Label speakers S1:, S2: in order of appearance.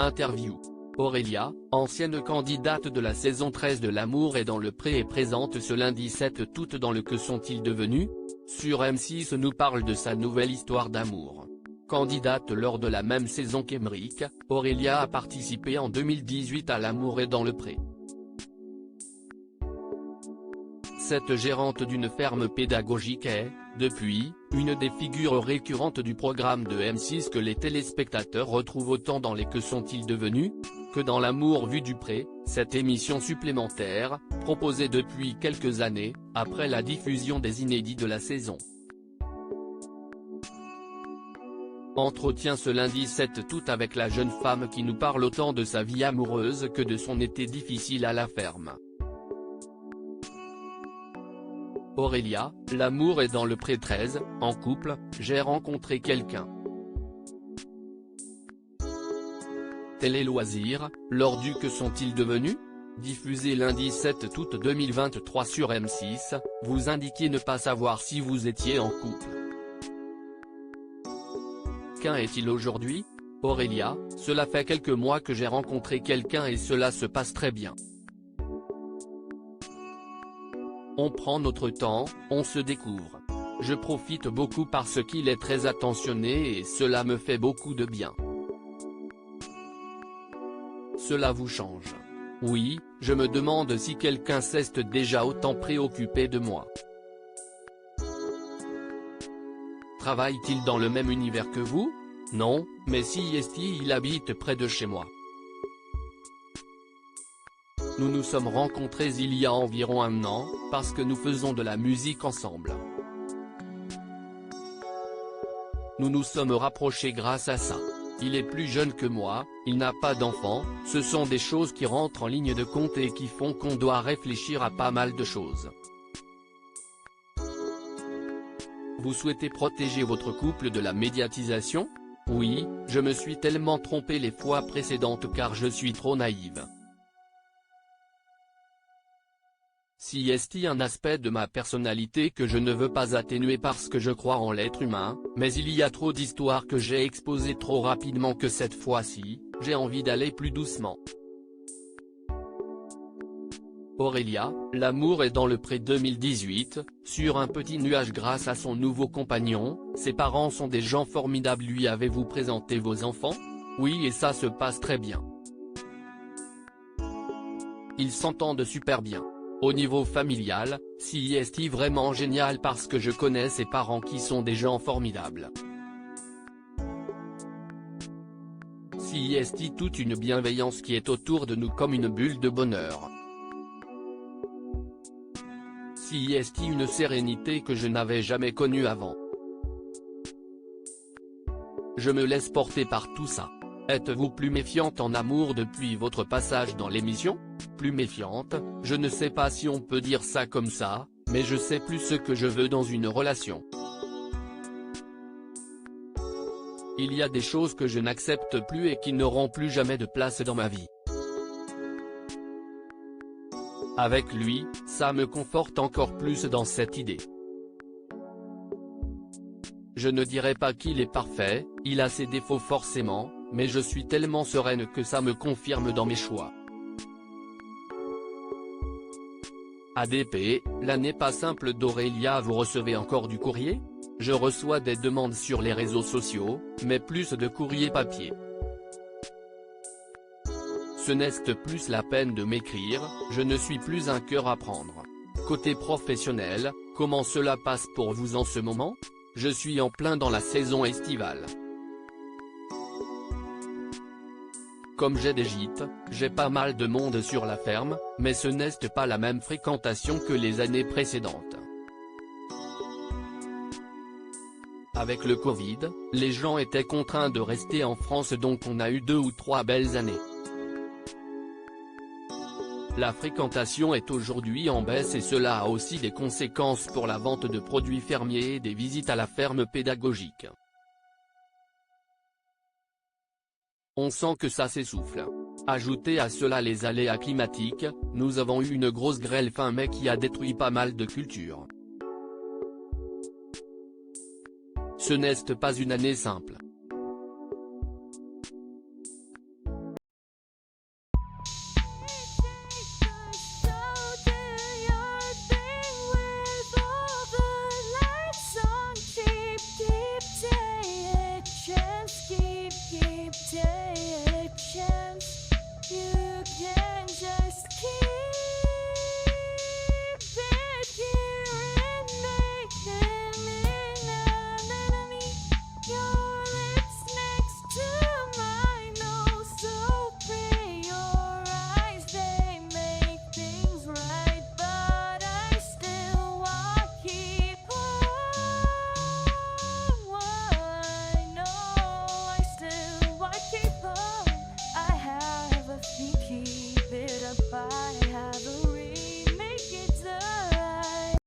S1: Interview. Aurélia, ancienne candidate de la saison 13 de L'amour est dans le pré est présente ce lundi 7 août dans le Que sont-ils devenus ? Sur M6 nous parle de sa nouvelle histoire d'amour. Candidate lors de la même saison qu'Emeric, Aurélia a participé en 2018 à L'amour est dans le pré. Cette gérante d'une ferme pédagogique est, depuis, une des figures récurrentes du programme de M6 que les téléspectateurs retrouvent autant dans les Que sont-ils devenus ? Que dans L'amour vu du pré, cette émission supplémentaire, proposée depuis quelques années, après la diffusion des inédits de la saison. Entretien ce lundi 7 août avec la jeune femme qui nous parle autant de sa vie amoureuse que de son été difficile à la ferme. Aurélia, L'amour est dans le pré 13, en couple, j'ai rencontré quelqu'un. Télé Loisirs, lors du Que sont-ils devenus ? Diffusé lundi 7 août 2023 sur M6, vous indiquiez ne pas savoir si vous étiez en couple. Qu'en est-il aujourd'hui ? Aurélia, cela fait quelques mois que j'ai rencontré quelqu'un et cela se passe très bien. On prend notre temps, on se découvre. Je profite beaucoup parce qu'il est très attentionné et cela me fait beaucoup de bien. Cela vous change. Oui, je me demande si quelqu'un s'est déjà autant préoccupé de moi. Travaille-t-il dans le même univers que vous ? Non, mais si il habite près de chez moi. Nous nous sommes rencontrés il y a environ un an, parce que nous faisons de la musique ensemble. Nous nous sommes rapprochés grâce à ça. Il est plus jeune que moi, il n'a pas d'enfant, ce sont des choses qui rentrent en ligne de compte et qui font qu'on doit réfléchir à pas mal de choses. Vous souhaitez protéger votre couple de la médiatisation ? Oui, je me suis tellement trompé les fois précédentes car je suis trop naïve. Si est un aspect de ma personnalité que je ne veux pas atténuer parce que je crois en l'être humain, mais il y a trop d'histoires que j'ai exposées trop rapidement que cette fois-ci, j'ai envie d'aller plus doucement. Aurélia, L'amour est dans le pré 2018, sur un petit nuage grâce à son nouveau compagnon, ses parents sont des gens formidables. Lui avez-vous présenté vos enfants ? Oui et ça se passe très bien. Ils s'entendent super bien. Au niveau familial, si est vraiment génial parce que je connais ses parents qui sont des gens formidables. Si est toute une bienveillance qui est autour de nous comme une bulle de bonheur. Si est une sérénité que je n'avais jamais connue avant. Je me laisse porter par tout ça. Êtes-vous plus méfiante en amour depuis votre passage dans l'émission ? Plus méfiante, je ne sais pas si on peut dire ça comme ça, mais je sais plus ce que je veux dans une relation. Il y a des choses que je n'accepte plus et qui n'auront plus jamais de place dans ma vie. Avec lui, ça me conforte encore plus dans cette idée. Je ne dirais pas qu'il est parfait, il a ses défauts forcément, mais je suis tellement sereine que ça me confirme dans mes choix. ADP, l'année pas simple d'Aurélia. Vous recevez encore du courrier ? Je reçois des demandes sur les réseaux sociaux, mais plus de courrier papier. Ce n'est plus la peine de m'écrire, je ne suis plus un cœur à prendre. Côté professionnel, comment cela passe pour vous en ce moment ? Je suis en plein dans la saison estivale. Comme j'ai des gîtes, j'ai pas mal de monde sur la ferme, mais ce n'est pas la même fréquentation que les années précédentes. Avec le Covid, les gens étaient contraints de rester en France donc on a eu 2 ou 3 belles années. La fréquentation est aujourd'hui en baisse et cela a aussi des conséquences pour la vente de produits fermiers et des visites à la ferme pédagogique. On sent que ça s'essouffle. Ajoutez à cela les aléas climatiques, nous avons eu une grosse grêle fin mai qui a détruit pas mal de cultures. Ce n'est pas une année simple.